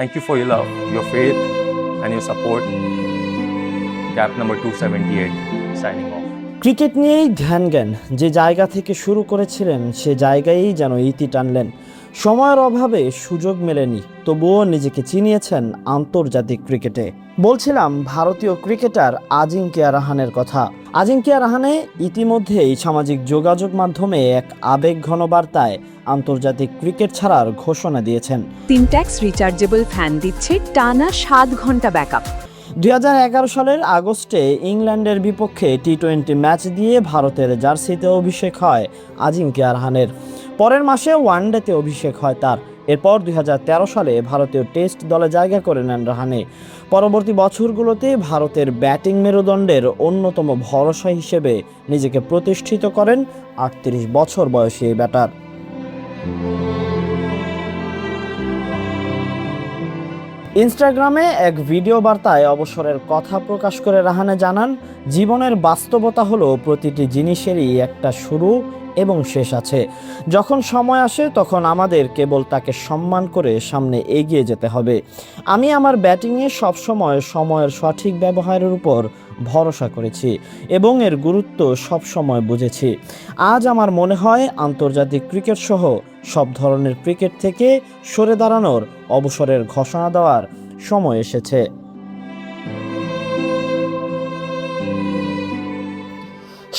Thank you for your love, your faith, and your support. Cap number 278, signing off. Cricket নিয়েই ধ্যান জ্ঞান যে জায়গা থেকে শুরু করেছিলেন সে জায়গায়ই যেন ইতি টানলেন। সময়ের অভাবে সুযোগ মেলেনি, তবুও নিজেকে চিনিয়েছেন আন্তর্জাতিক ক্রিকেটে। বলছিলাম ভারতীয় ক্রিকেটার আজিঙ্কিয়া রাহানের কথা। আজিঙ্কিয়া রাহানে ইতিমধ্যেই সামাজিক যোগাযোগ মাধ্যমে এক আবেগঘন বার্তায় আন্তর্জাতিক ক্রিকেট ছাড়ার ঘোষণা দিয়েছেন। সিনট্যাক্স রিচার্জেবল ফ্যান দিচ্ছে টানা 7 ঘন্টা ব্যাকআপ। 2011 সালের আগস্টে ইংল্যান্ডের বিপক্ষে টি-20 ম্যাচ দিয়ে ভারতের জার্সিতে অভিষেক হয় আজিঙ্কিয়া রাহানের। পরের মাসে ওয়ানডেতে অভিষেক হয় তার। এরপর 2013 সালে ভারতীয় টেস্ট দলে জায়গা করে নেন রাহানে। পরবর্তী বছরগুলোতে ভারতের ব্যাটিং মেরুদণ্ডের অন্যতম ভরসা হিসেবে নিজেকে প্রতিষ্ঠিত করেন 38 বছর বয়সী এই ব্যাটার। ইনস্টাগ্রামে এক ভিডিও বার্তায় অবসরের কথা প্রকাশ করে রাহানে জানান, জীবনের বাস্তবতা হলো প্রতিটি জিনিসেরই একটা শুরু এবং শেষ আছে। যখন সময় আসে তখন আমাদের কেবল তাকে সম্মান করে সামনে এগিয়ে যেতে হবে। আমি আমার ব্যাটিংয়ে সবসময় সময়ের সঠিক ব্যবহারের উপর ভরসা করেছি এবং এর গুরুত্ব সবসময় বুঝেছি। আজ আমার মনে হয় আন্তর্জাতিক ক্রিকেট সহ সব ধরনের ক্রিকেট থেকে সরে দাঁড়ানোর অবসরের ঘোষণা দেওয়ার সময় এসেছে।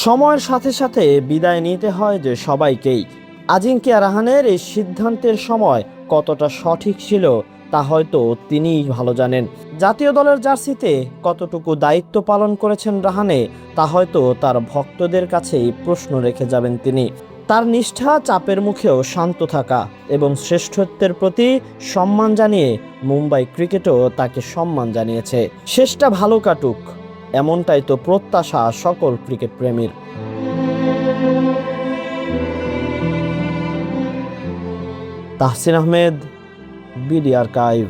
সময়ের সাথে সাথে বিদায় নিতে হয় যে সবাইকেই। আজিঙ্কিয়া রাহানের এই সিদ্ধান্তের সময় কতটা সঠিক ছিল তা হয়তো তিনিই ভালো জানেন। জাতীয় দলের জার্সিতে কতটুকু দায়িত্ব পালন করেছেন রাহানে তা হয়তো তার ভক্তদের কাছেই প্রশ্ন রেখে যাবেন তিনি। তার নিষ্ঠা, চাপের মুখেও শান্ত থাকা এবং শ্রেষ্ঠত্বের প্রতি সম্মান জানিয়ে মুম্বাই ক্রিকেটও তাকে সম্মান জানিয়েছে। শেষটা ভালো কাটুক, এমনটাই তো প্রত্যাশা সকল ক্রিকেট প্রেমীর। Tahsin Ahmed, BD archive.